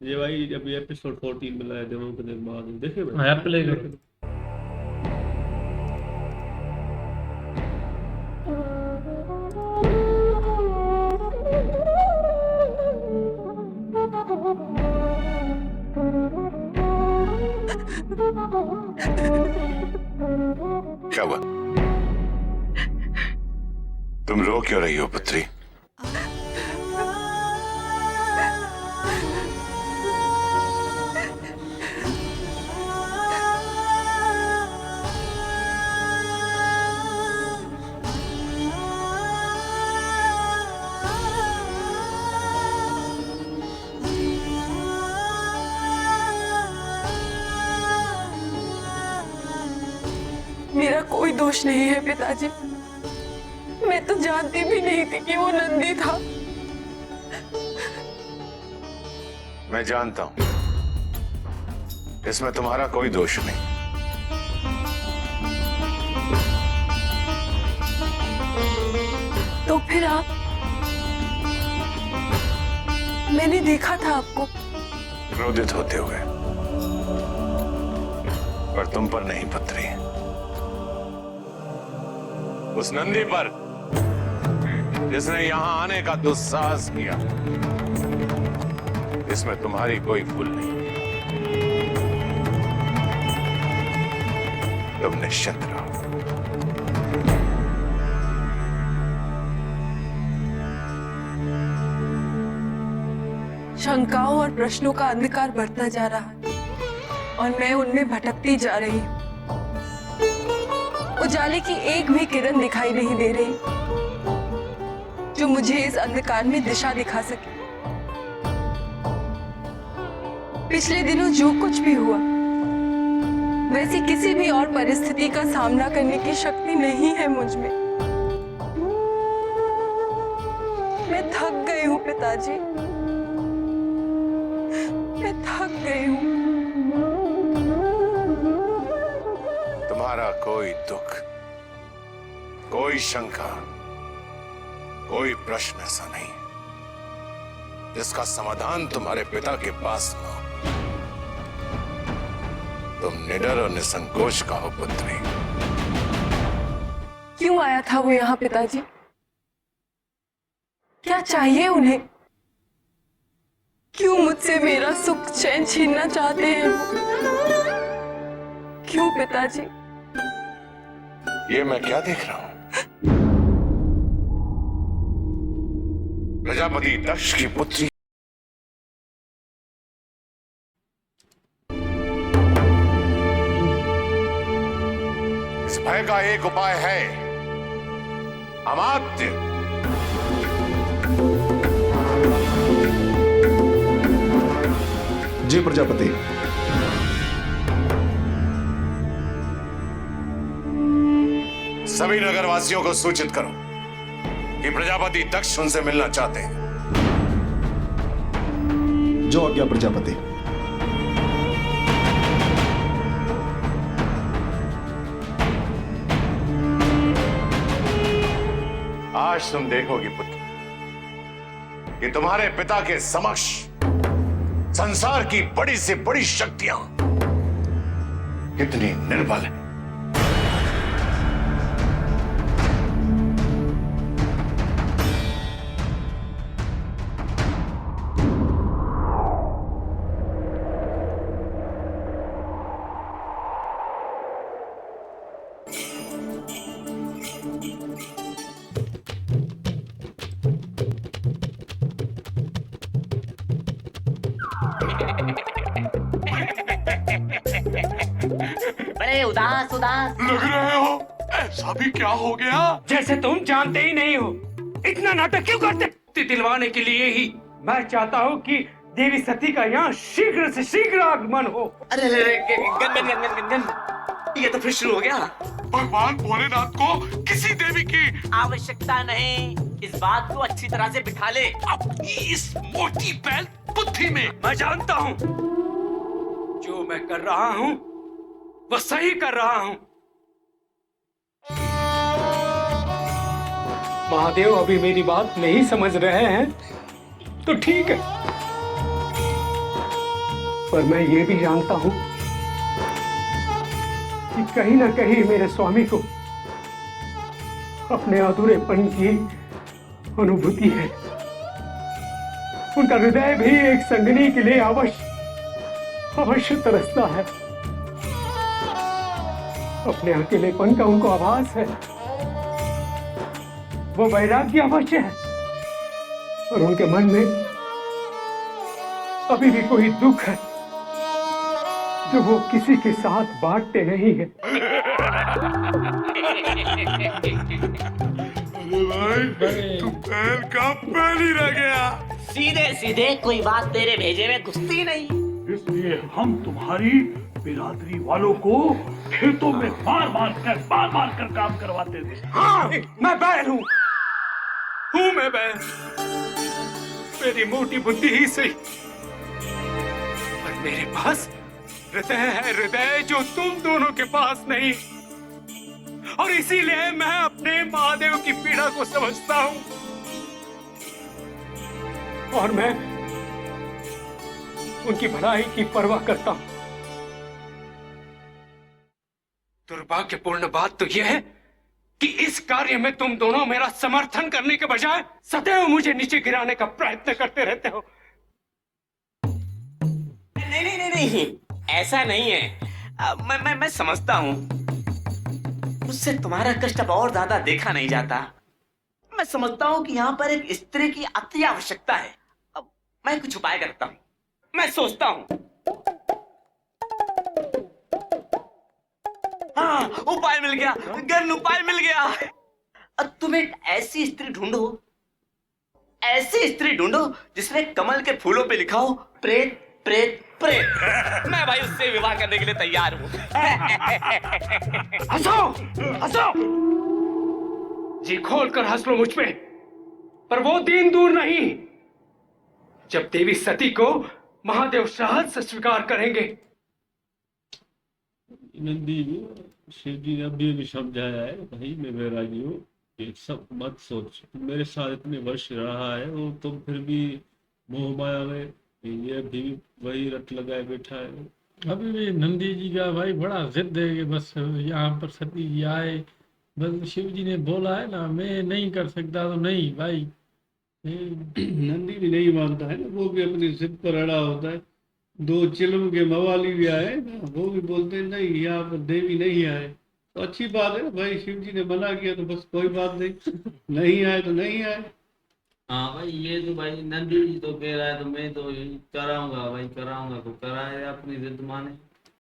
ये भाई अभी एपिसोड 14 में लाए देवों के दिन बाद देखे भाई। हाँ, प्ले करो। क्या हुआ? तुम रो क्यों रही हो पुत्री? मेरा कोई दोष नहीं है पिताजी। मैं तो जानती भी नहीं थी कि वो नंदी था। मैं जानता हूं, इसमें तुम्हारा कोई दोष नहीं। तो फिर आप? मैंने देखा था आपको क्रोधित होते हुए, पर तुम पर नहीं पुत्री, उस नंदी पर जिसने यहां आने का दुस्साहस किया। इसमें तुम्हारी कोई भूल नहीं। तुम निश्चिंत रहो। शंकाओं और प्रश्नों का अंधकार बढ़ता जा रहा है और मैं उनमें भटकती जा रही हूँ। उजाले की एक भी किरण दिखाई नहीं दे रही जो मुझे इस अंधकार में दिशा दिखा सके। पिछले दिनों जो कुछ भी हुआ, वैसी किसी भी और परिस्थिति का सामना करने की शक्ति नहीं है मुझ में। मैं थक गई हूँ पिताजी, मैं थक गई हूँ। तुम्हारा कोई दुख, कोई शंका, कोई प्रश्न ऐसा नहीं जिसका समाधान तुम्हारे पिता के पास न हो। तुम निडर और निसंकोच का हो पुत्री। क्यों आया था वो यहाँ पिताजी? क्या चाहिए उन्हें? क्यों मुझसे मेरा सुख चैन छीनना चाहते हैं वो? क्यों पिताजी? ये मैं क्या देख रहा हूं? प्रजापति दक्ष की पुत्री इस भय का एक उपाय है, अमात्य। जी प्रजापति। सभी नगरवासियों को सूचित करो कि प्रजापति दक्ष उनसे मिलना चाहते हैं। जो आज्ञा प्रजापति। आज तुम देखोगी पुत्र कि तुम्हारे पिता के समक्ष संसार की बड़ी से बड़ी शक्तियां कितनी निर्बल है। बड़े उदास उदास लग रहे हो। ऐसा भी क्या हो गया? जैसे तुम जानते ही नहीं हो। इतना नाटक क्यों करते? दिलवाने के लिए ही मैं चाहता हूँ कि देवी सती का यहाँ शीघ्र से शीघ्र आगमन हो। अरे gun gun gun gun gun ये तो फिर शुरू हो गया। भगवान भोलेनाथ को किसी देवी की आवश्यकता नहीं। इस बात को अच्छी तरह से बिठा ले अपनी इस मोटी बैल बुद्धि में। मैं जानता हूँ जो मैं कर रहा हूँ वह सही कर रहा हूँ। महादेव अभी मेरी बात नहीं समझ रहे हैं तो ठीक है, पर मैं ये भी जानता हूं कि कहीं ना कहीं मेरे स्वामी को अपने अधूरेपन की अनुभूति है। उनका हृदय भी एक संगनी के लिए अवश्य तरसता है। अपने अकेलेपन का उनको आभास है। वो वैराग्य अवश्य है और उनके मन में अभी भी कोई दुख है जो वो किसी के साथ बांटते नहीं है। भाई तू बैल का बैल ही रह गया। सीधे सीधे कोई बात तेरे भेजे में घुसती नहीं। इसलिए हम तुम्हारी बिरादरी वालों को खेतों में मार मार कर काम करवाते थे। हाँ, मैं बैल हूँ मैं बैल। मेरी मोटी बुद्धि ही सही, पर मेरे पास हृदय है, हृदय जो तुम दोनों के पास नहीं। और इसीलिए मैं अपने महादेव की पीड़ा को समझता हूं और मैं उनकी भलाई की परवाह करता हूं। दुर्भाग्यपूर्ण बात तो यह है कि इस कार्य में तुम दोनों मेरा समर्थन करने के बजाय सदैव मुझे नीचे गिराने का प्रयत्न करते रहते हो। नहीं, ऐसा नहीं है। मैं समझता हूं, उससे तुम्हारा कष्ट अब और ज्यादा देखा नहीं जाता। मैं समझता हूं कि यहाँ पर एक स्त्री की अति आवश्यकता है। अब मैं कुछ उपाय करता हूं, मैं सोचता हूं। हाँ, उपाय मिल गया, गन उपाय मिल गया। अब तुम एक ऐसी स्त्री ढूंढो जिसमें कमल के फूलों पे लिखा हो प्रेत प्रेत प्रेत। मैं भाई उससे विवाह करने के लिए तैयार हूं। हंसो जी खोल कर हंस लो मुझ पे, पर वो दिन दूर नहीं जब देवी सती को महादेव शहाद से स्वीकार करेंगे। नंदी जी, शिव जी ने अभी भी समझाया है, भाई मैं वैरागी हूँ, ये सब मत सोच। मेरे साथ इतने वर्ष रहा है वो, तुम फिर भी मोह माया में ये भी वही रट लगाए बैठा है। अभी भी नंदी जी का भाई बड़ा जिद है कि बस यहाँ पर सती जी आए। बस शिव जी ने बोला है ना, मैं नहीं कर सकता तो नहीं भाई। नंदी भी नहीं मानता है ना, वो भी अपनी जिद पर अड़ा होता है। दो चिलम के मवाली भी आए ना, वो भी बोलते हैं नहीं यहाँ पर देवी नहीं आए। तो अच्छी बात है भाई, शिव जी ने मना किया तो बस कोई बात नहीं, नहीं आए तो नहीं आए। हाँ भाई, ये तो भाई नंदी जी तो कह रहा है तो मैं तो कराऊंगा भाई, कराऊंगा तो कराए, अपनी जिद माने।